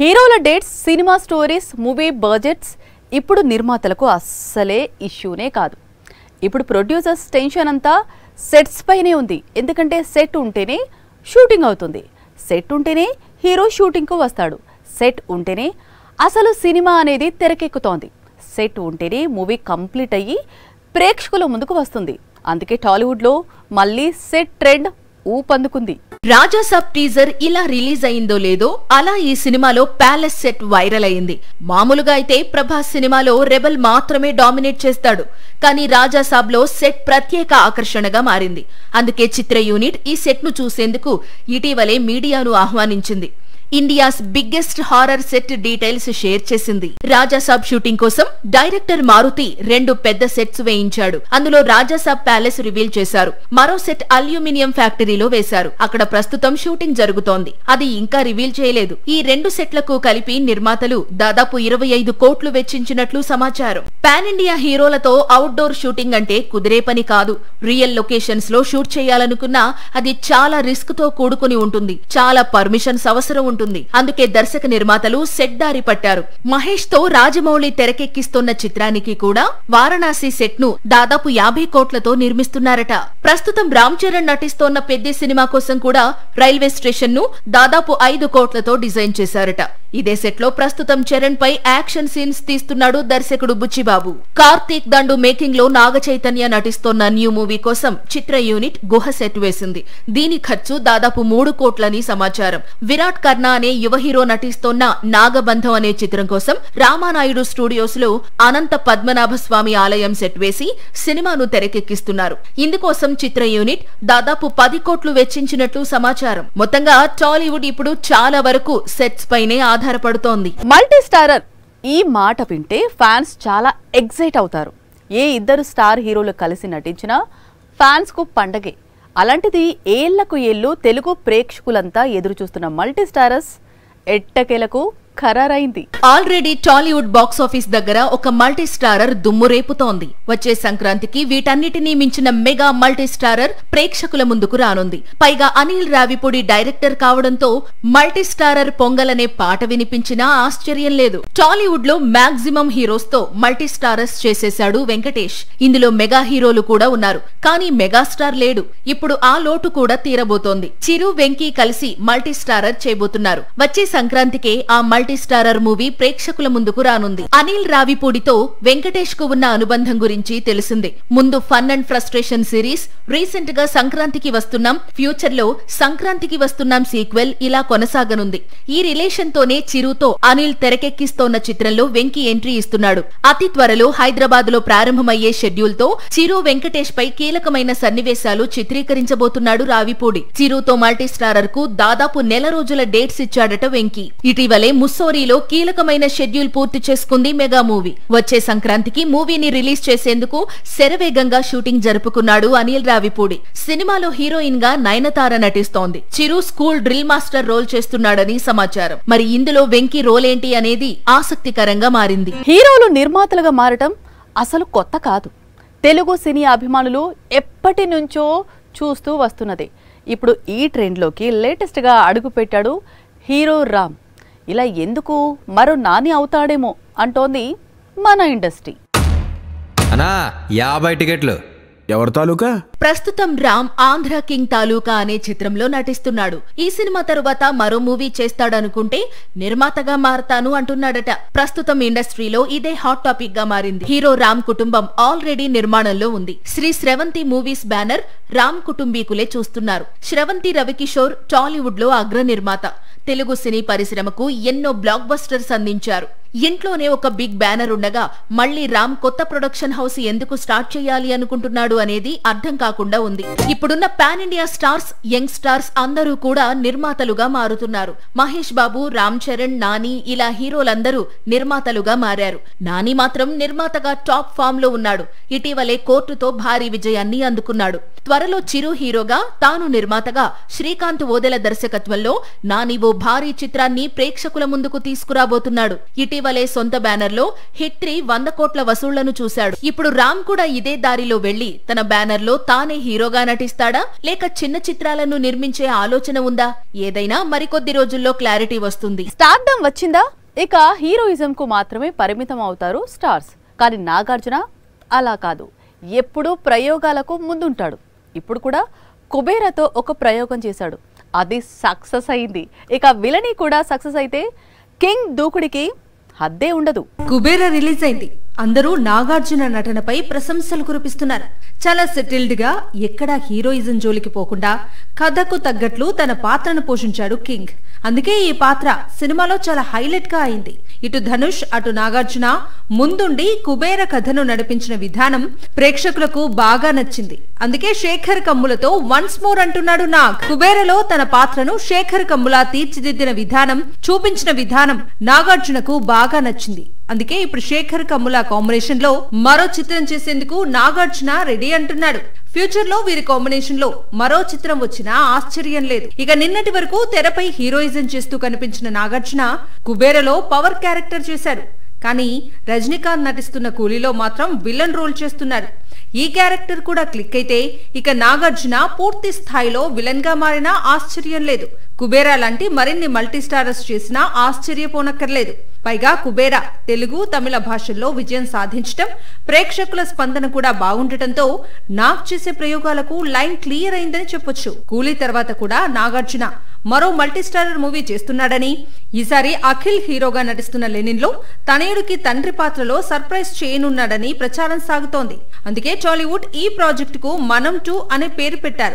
హీరోల dates, cinema stories, movie budgets ఇప్పుడు నిర్మాతలకు అస్సలే ఇష్యూనే కాదు. ఇప్పుడు ప్రొడ్యూసర్స్ టెన్షన్ అంతా సెట్స్ పైనే ఉంది. ఎందుకంటే సెట్ ఉంటేనే షూటింగ్ అవుతుంది, సెట్ ఉంటేనే హీరో షూటింగ్కు వస్తాడు, సెట్ ఉంటేనే అసలు సినిమా అనేది తెరకెక్కుతోంది, సెట్ ఉంటేనే మూవీ కంప్లీట్ అయ్యి ప్రేక్షకుల ముందుకు వస్తుంది. అందుకే టాలీవుడ్లో మళ్ళీ సెట్ ట్రెండ్ ఊపందుకుంది. రాజాసాబ్ టీజర్ ఇలా రిలీజ్ అయిందో లేదో అలా ఈ సినిమాలో ప్యాలెస్ సెట్ వైరల్ అయింది. మామూలుగా అయితే ప్రభాస్ సినిమాలో రెబల్ మాత్రమే డామినేట్ చేస్తాడు, కానీ రాజాసాబ్ లో సెట్ ప్రత్యేక ఆకర్షణగా మారింది. అందుకే చిత్ర యూనిట్ ఈ సెట్ ను చూసేందుకు ఇటీవలే మీడియాను ఆహ్వానించింది. India's biggest horror set details share చేసింది. రాజాసాబ్ షూటింగ్ కోసం డైరెక్టర్ మారుతి 2 పెద్ద సెట్స్ వేయించాడు. అందులో రాజాసాబ్ ప్యాలెస్ రివీల్ చేశారు. మరో సెట్ అల్యూమినియం ఫ్యాక్టరీలో వేశారు. అక్కడ ప్రస్తుతం షూటింగ్ జరుగుతోంది, అది ఇంకా రివీల్ చేయలేదు. ఈ 2 సెట్లకు కలిపి నిర్మాతలు దాదాపు 25 కోట్లు వెచ్చించినట్లు సమాచారం. పాన్ ఇండియా హీరోలతో అవుట్డోర్ షూటింగ్ అంటే కుదిరే పని కాదు. రియల్ లొకేషన్స్ లో షూట్ చేయాలనుకున్నా అది చాలా రిస్క్ తో కూడుకుని ఉంటుంది, చాలా పర్మిషన్స్ అవసరం ఉంటుంది. అందుకే దర్శక నిర్మాతలు సెట్ దారి పట్టారు. మహేష్ తో రాజమౌళి తెరకెక్కిస్తున్న చిత్రానికి కూడా వారణాసి సెట్ ను దాదాపు 50 కోట్లతో నిర్మిస్తున్నారట. ప్రస్తుతం రామ్ చరణ్ నటిస్తోన్న పెద్ద సినిమా కోసం కూడా రైల్వే స్టేషన్ ను దాదాపు 5 కోట్లతో డిజైన్ చేశారట. ఇదే సెట్ లో ప్రస్తుతం చరణ్ పై యాక్షన్ సీన్స్ తీస్తున్నాడు దర్శకుడు బుచ్చిబాబు. కార్తీక్ దండు మేకింగ్ లో నాగ చైతన్య నటిస్తోన్న న్యూ మూవీ కోసం చిత్ర యూనిట్ గుహ సెట్ వేసింది. దీని ఖర్చు దాదాపు 3 కోట్లని సమాచారం. విరాట్ కర్ణ అనే యువ హీరో నటిస్తోన్న నాగబంధం అనే చిత్రం కోసం రామానాయుడు స్టూడియోస్ లో అనంత పద్మనాభ స్వామి ఆలయం సెట్ వేసి సినిమాను తెరకెక్కిస్తున్నారు. ఇందుకోసం చిత్ర యూనిట్ దాదాపు 10 కోట్లు వెచ్చించినట్లు సమాచారం. మొత్తంగా టాలీవుడ్ ఇప్పుడు చాలా వరకు సెట్స్ పైనే ఆధారపడుతోంది. మల్టీ స్టారర్ ఈ మాట వింటే ఫ్యాన్స్ చాలా ఎగ్జైట్ అవుతారు. ఏ ఇద్దరు స్టార్ హీరోలు కలిసి నటించినా ఫ్యాన్స్ కు పండగే. అలాంటిది ఏళ్లకు ఏళ్లు తెలుగు ప్రేక్షకులంతా ఎదురు చూస్తున్న మల్టీ స్టారర్స్ ఎట్టకేలకు ఖరారైంది. ఆల్రెడీ టాలీవుడ్ బాక్సాఫీస్ దగ్గర ఒక మల్టీ స్టారర్ దుమ్ము రేపుతోంది. వచ్చే సంక్రాంతికి వీటన్నిటినీ మించిన మెగా మల్టీ స్టారర్ ప్రేక్షకుల ముందుకు రానుంది. పైగా అనిల్ రావిపూడి డైరెక్టర్ కావడంతో మల్టీ స్టారర్ పొంగల్ అనే పాట వినిపించినా ఆశ్చర్యం లేదు. టాలీవుడ్ లో మాక్సిమం హీరోస్ తో మల్టీ స్టారర్స్ చేసేశాడు వెంకటేష్. ఇందులో మెగా హీరోలు కూడా ఉన్నారు, కానీ మెగాస్టార్ లేడు. ఇప్పుడు ఆ లోటు కూడా తీరబోతోంది. చిరు, వెంకీ కలిసి మల్టీ స్టారర్ చేయబోతున్నారు. వచ్చే సంక్రాంతికే ఆ మల్టీ స్టారర్ మూవీ ప్రేక్షకుల ముందుకు రానుంది. అనిల్ రావిపూడితో వెంకటేష్ కు ఉన్న అనుబంధం గురించి తెలిసిందే. ముందు fun and frustration series, recent గా సంక్రాంతికి వస్తున్నాం, ఫ్యూచర్ లో సంక్రాంతికి వస్తున్నాం సీక్వెల్ ఇలా కొనసాగనుంది. ఈ రిలేషన్ తోనే చిరుతో అనిల్ తెరకెక్కిస్తోన్న చిత్రంలో వెంకీ ఎంట్రీ ఇస్తున్నాడు. అతి త్వరలో హైదరాబాద్ లో ప్రారంభమయ్యే షెడ్యూల్ తో చిరు, వెంకటేష్ పై కీలకమైన సన్నివేశాలు చిత్రీకరించబోతున్నాడు రావిపూడి. చిరుతో మల్టీ స్టారర్ కు దాదాపు నెల రోజుల డేట్స్ ఇచ్చాడట వెంకీ. ఇటీవలే ముస్సోరీలో కీలకమైన షెడ్యూల్ పూర్తి చేసుకుంది మెగా మూవీ. వచ్చే సంక్రాంతికి మూవీని రిలీజ్ చేసేందుకు శరవేగంగా షూటింగ్ జరుపుకున్నాడు అనిల్ రావిపూడి. సినిమాలో హీరోయిన్ గా నయనతార నటిస్తోంది. చిరు స్కూల్ డ్రిల్ మాస్టర్ రోల్ చేస్తున్నాడని సమాచారం. మరి ఇందులో వెంకీ రోల్ ఏంటి అనేది ఆసక్తికరంగా మారింది. హీరోలు నిర్మాతలుగా మారటం అసలు కొత్త కాదు. తెలుగు సినీ అభిమానులు ఎప్పటి నుంచో చూస్తూ వస్తున్నదే. ఇప్పుడు ఈ ట్రెండ్లోకి లేటెస్ట్ గా అడుగుపెట్టాడు హీరో రామ్. ఇలా ఎందుకు మరో నాని అవుతాడేమో అంటోంది మన ఇండస్ట్రీ. 50 టికెట్లు ఎవరి తాలూకా? ప్రస్తుతం రామ్ ఆంధ్ర కింగ్ తాలూకా అనే చిత్రంలో నటిస్తున్నాడు. ఈ సినిమా తరువాత మరో మూవీ చేస్తాడనుకుంటే నిర్మాతగా మారతాను అంటున్నాడట. ప్రస్తుతం ఇండస్ట్రీలో ఇదే హాట్ టాపిక్ గా మారింది. హీరో రామ్ కుటుంబం ఆల్రెడీ నిర్మాణంలో ఉంది. శ్రీ శ్రవంతి మూవీస్ బ్యానర్ రామ్ కుటుంబీకులే చూస్తున్నారు. శ్రవంతి రవికిషోర్ టాలీవుడ్ లో అగ్ర నిర్మాత. తెలుగు సినీ పరిశ్రమకు ఎన్నో బ్లాక్ బస్టర్స్ అందించారు. ఇంట్లోనే ఒక బిగ్ బ్యానర్ ఉండగా మళ్లీ రామ్ కొత్త ప్రొడక్షన్ హౌస్ ఎందుకు స్టార్ట్ చేయాలి అనుకుంటున్నాడు అనేది అర్థం కాకుండా ఉంది. ఇప్పుడున్న pan India stars, young stars అందరూ కూడా నిర్మాతలుగా మారుతున్నారు. మహేష్ బాబు, రామ్ చరణ్, నాని ఇలా హీరోలందరూ నిర్మాతలుగా మారారు. నాని మాత్రం నిర్మాతగా టాప్ ఫామ్ లో ఉన్నాడు. ఇటీవలే కోర్టుతో భారీ విజయాన్ని అందుకున్నాడు. త్వరలో చిరు హీరోగా, తాను నిర్మాతగా శ్రీకాంత్ ఓదెల దర్శకత్వంలో నాని ఓ భారీ చిత్రాన్ని ప్రేక్షకుల ముందుకు తీసుకురాబోతున్నాడు. ఇటీవల ఇటీవలే సొంత బ్యానర్లో హిట్ 3 100 కోట్ల వసూళ్లను చూశాడు. ఇప్పుడు రామ్ కూడా ఇదే దారిలో వెళ్లి తన బ్యానర్లో తానే హీరోగా నటిస్తాడా, లేక చిన్న చిత్రాలను నిర్మించే ఆలోచన ఉందా? ఏదైనా మరికొద్ది రోజుల్లో క్లారిటీ వస్తుంది. స్టార్డమ్ వచ్చిందా ఇక హీరోయిజం కు మాత్రమే పరిమితం అవుతారు స్టార్స్. కానీ నాగార్జున అలా కాదు, ఎప్పుడూ ప్రయోగాలకు ముందుంటాడు. ఇప్పుడు కూడా కుబేరాతో ఒక ప్రయోగం చేశాడు, అది సక్సెస్ అయింది. ఇక విలనీ కూడా సక్సెస్ అయితే కింగ్ దూకుడికి హద్దే ఉండదు. కుబేరా రిలీజ్ అయింది. అందరూ నాగార్జున నటనపై ప్రశంసలు కురిపిస్తున్నారు. చాలా సెటిల్డ్ గా ఎక్కడా హీరోయిజం జోలికి పోకుండా కథకు తగ్గట్లు తన పాత్రను పోషించాడు కింగ్. అందుకే ఈ పాత్ర సినిమాలో చాలా హైలైట్ గా అయింది. ఇటు ధనుష్ అటు నాగార్జున ముందుండి కుబేర కథను నడిపించిన విధానం ప్రేక్షకులకు బాగా నచ్చింది. అందుకే శేఖర్ కమ్ములతో వన్స్ మోర్ అంటున్నాడు నాగ్. కుబేరలో తన పాత్రను శేఖర్ కమ్ముల తీర్చిదిద్దిన విధానం, చూపించిన విధానం నాగార్జునకు బాగా నచ్చింది. అందుకే ఇప్పుడు శేఖర్ కమ్ముల కాంబినేషన్ లో మరో చిత్రం చేసేందుకు నాగార్జున రెడీ అంటున్నాడు. ఫ్యూచర్ లో వీరి కాంబినేషన్ లో మరో చిత్రం వచ్చినా ఆశ్చర్యం లేదు. ఇక నిన్నటి వరకు తెరపై హీరోయిజం చేస్తూ కనిపించిన నాగార్జున కుబేరలో పవర్ క్యారెక్టర్ చేశారు. కానీ రజనీకాంత్ నటిస్తున్న కూలీలో మాత్రం విలన్ రోల్ చేస్తున్నారు. ఈ క్యారెక్టర్ కూడా క్లిక్ అయితే ఇక నాగార్జున పూర్తి స్థాయిలో విలన్ గా మారినా ఆశ్చర్యం లేదు. కుబేరా లాంటి మరిన్ని మల్టీస్టారర్స్ చేసినా ఆశ్చర్యపోనక్కర్లేదు. పైగా కుబేరా తెలుగు, తమిళ భాషల్లో విజయం సాధించటం, ప్రేక్షకుల స్పందన కూడా బాగుండటంతో నాగ్ చేసే ప్రయోగాలకు లైన్ క్లియర్ అయిందని చెప్పొచ్చు. కూలీ తర్వాత కూడా నాగార్జున మరో మల్టీస్టారర్ మూవీ చేస్తున్నాడని, ఈసారి అఖిల్ హీరోగా నటిస్తున్న లెనిన్ లో తనయుడికి తండ్రి పాత్రలో సర్ప్రైజ్ చేయనున్నాడని ప్రచారం సాగుతోంది. అందుకే టాలీవుడ్ ఈ ప్రాజెక్టుకు మనం 2 అనే పేరు పెట్టారు.